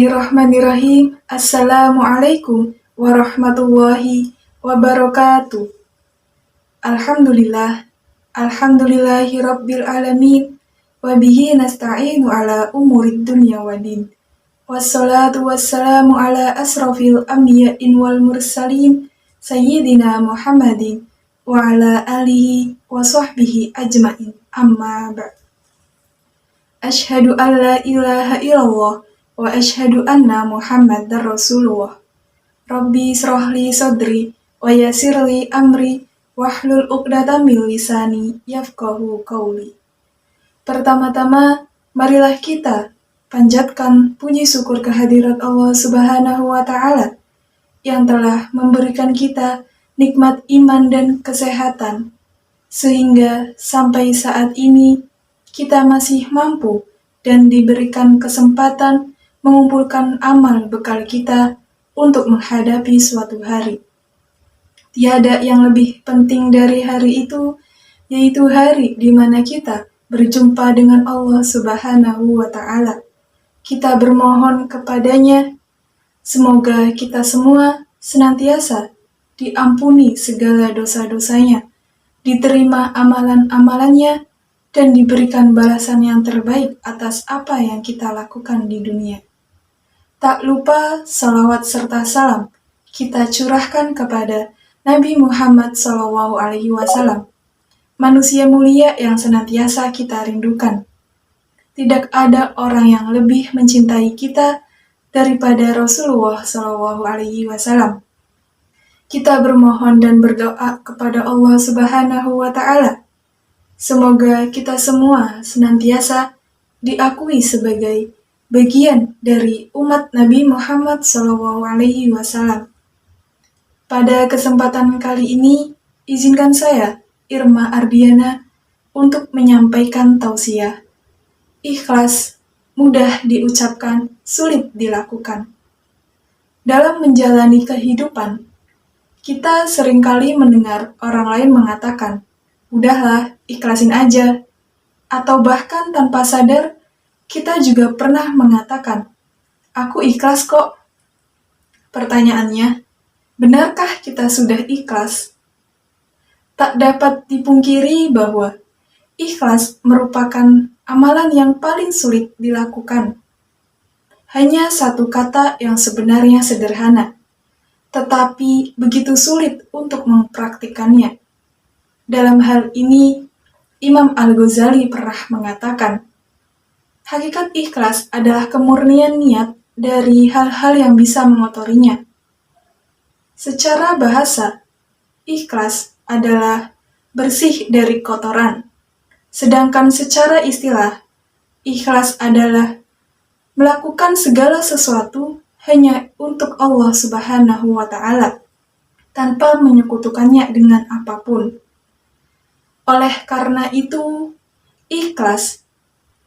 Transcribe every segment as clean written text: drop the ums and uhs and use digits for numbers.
Bismillahirrahmanirrahim. Assalamualaikum warahmatullahi wabarakatuh. Alhamdulillah. Alhamdulillahi rabbil alamin. Wabihi nasta'inu ala umurid dunya wadin. Wassalatu wassalamu ala asrafil anbiya'in wal mursalin. Sayyidina Muhammadin wa ala alihi wa sahbihi ajma'in. Amma ba'd. Ashhadu an la ilaha illallah wa ashhadu anna Muhammadar Rasulullah. Rabbi shrahli sadri wa yassirli amri wahlul 'uqdatam min lisani yafqahu qauli. Pertama-tama, marilah kita panjatkan puji syukur kehadirat Allah Subhanahu wa taala yang telah memberikan kita nikmat iman dan kesehatan sehingga sampai saat ini kita masih mampu dan diberikan kesempatan mengumpulkan amal bekal kita untuk menghadapi suatu hari. Tiada yang lebih penting dari hari itu, yaitu hari di mana kita berjumpa dengan Allah Subhanahu wa taala. Kita bermohon kepadanya, semoga kita semua senantiasa diampuni segala dosa-dosanya, diterima amalan-amalannya, dan diberikan balasan yang terbaik atas apa yang kita lakukan di dunia. Tak lupa salawat serta salam kita curahkan kepada Nabi Muhammad SAW, manusia mulia yang senantiasa kita rindukan. Tidak ada orang yang lebih mencintai kita daripada Rasulullah SAW. Kita bermohon dan berdoa kepada Allah Subhanahu wa taala. Semoga kita semua senantiasa diakui sebagai bagian dari umat Nabi Muhammad SAW. Pada kesempatan kali ini, izinkan saya, Irma Ardiana, untuk menyampaikan tausiah. Ikhlas, mudah diucapkan, sulit dilakukan. Dalam menjalani kehidupan, kita seringkali mendengar orang lain mengatakan, "Udahlah, ikhlasin aja." Atau bahkan tanpa sadar, kita juga pernah mengatakan, "Aku ikhlas kok." Pertanyaannya, benarkah kita sudah ikhlas? Tak dapat dipungkiri bahwa ikhlas merupakan amalan yang paling sulit dilakukan. Hanya satu kata yang sebenarnya sederhana, tetapi begitu sulit untuk mempraktikannya. Dalam hal ini, Imam Al-Ghazali pernah mengatakan, hakikat ikhlas adalah kemurnian niat dari hal-hal yang bisa mengotorinya. Secara bahasa, ikhlas adalah bersih dari kotoran. Sedangkan secara istilah, ikhlas adalah melakukan segala sesuatu hanya untuk Allah Subhanahu wa taala, tanpa menyekutukannya dengan apapun. Oleh karena itu, ikhlas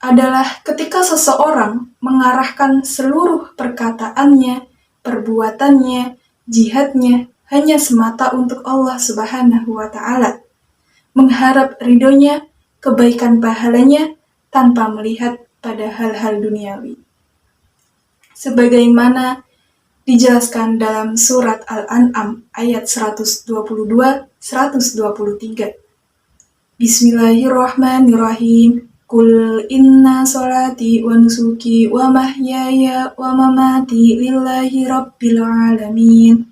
adalah ketika seseorang mengarahkan seluruh perkataannya, perbuatannya, jihadnya hanya semata untuk Allah Subhanahu wa taala, mengharap ridhonya, kebaikan pahalanya tanpa melihat pada hal-hal duniawi. Sebagaimana dijelaskan dalam surat Al-An'am ayat 122-123. Bismillahirrahmanirrahim. Qul inna sholati wa nusuki wa mahyaya wa mamati lillahi rabbil alamin.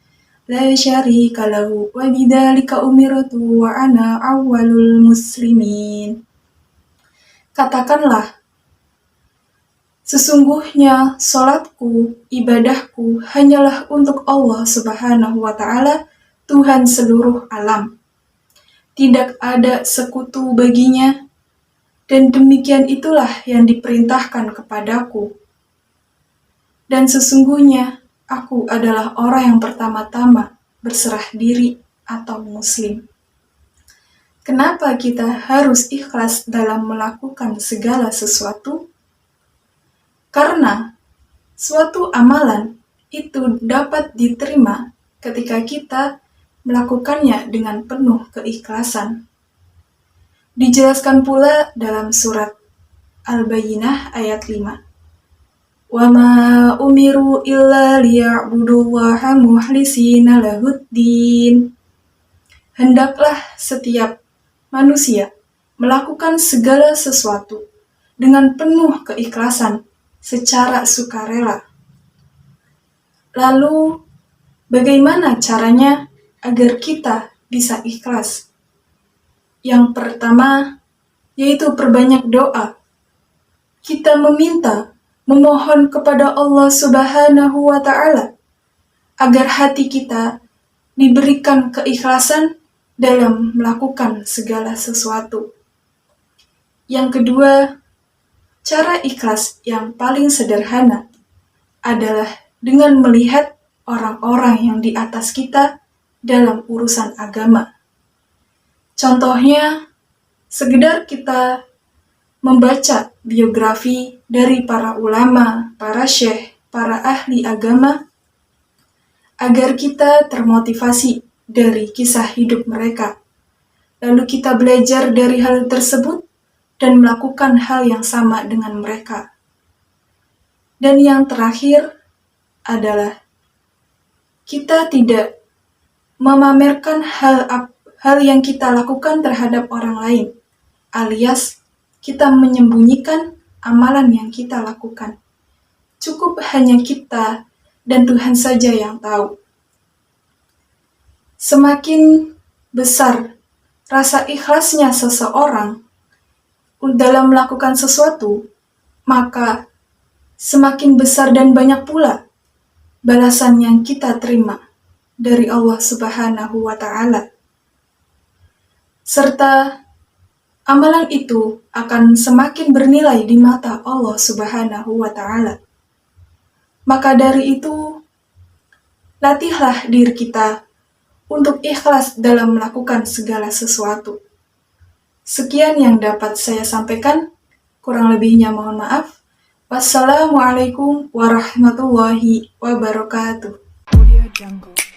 La syarika lahu wa bidzalika umirtu wa ana awwalul muslimin. Katakanlah, sesungguhnya salatku, ibadahku hanyalah untuk Allah Subhanahu wa taala, Tuhan seluruh alam. Tidak ada sekutu baginya, dan demikian itulah yang diperintahkan kepadaku. Dan sesungguhnya aku adalah orang yang pertama-tama berserah diri atau muslim. Kenapa kita harus ikhlas dalam melakukan segala sesuatu? Karena suatu amalan itu dapat diterima ketika kita melakukannya dengan penuh keikhlasan. Dijelaskan pula dalam surat Al-Bayyinah ayat 5. Wa ma umiru illa liya'budullaha mukhlisina lahuddin. Hendaklah setiap manusia melakukan segala sesuatu dengan penuh keikhlasan secara sukarela. Lalu, bagaimana caranya agar kita bisa ikhlas? Yang pertama, yaitu perbanyak doa. Kita memohon kepada Allah Subhanahu wa Ta'ala agar hati kita diberikan keikhlasan dalam melakukan segala sesuatu. Yang kedua, cara ikhlas yang paling sederhana adalah dengan melihat orang-orang yang di atas kita dalam urusan agama. Contohnya, sekedar kita membaca biografi dari para ulama, para syekh, para ahli agama, agar kita termotivasi dari kisah hidup mereka. Lalu kita belajar dari hal tersebut dan melakukan hal yang sama dengan mereka. Dan yang terakhir adalah kita tidak memamerkan hal yang kita lakukan terhadap orang lain, alias kita menyembunyikan amalan yang kita lakukan. Cukup hanya kita dan Tuhan saja yang tahu. Semakin besar rasa ikhlasnya seseorang dalam melakukan sesuatu, maka semakin besar dan banyak pula balasan yang kita terima dari Allah Subhanahu wa Ta'ala. Serta amalan itu akan semakin bernilai di mata Allah Subhanahu wa Ta'ala. Maka dari itu, latihlah diri kita untuk ikhlas dalam melakukan segala sesuatu. Sekian yang dapat saya sampaikan, kurang lebihnya mohon maaf. Wassalamualaikum warahmatullahi wabarakatuh. Audio Jungle.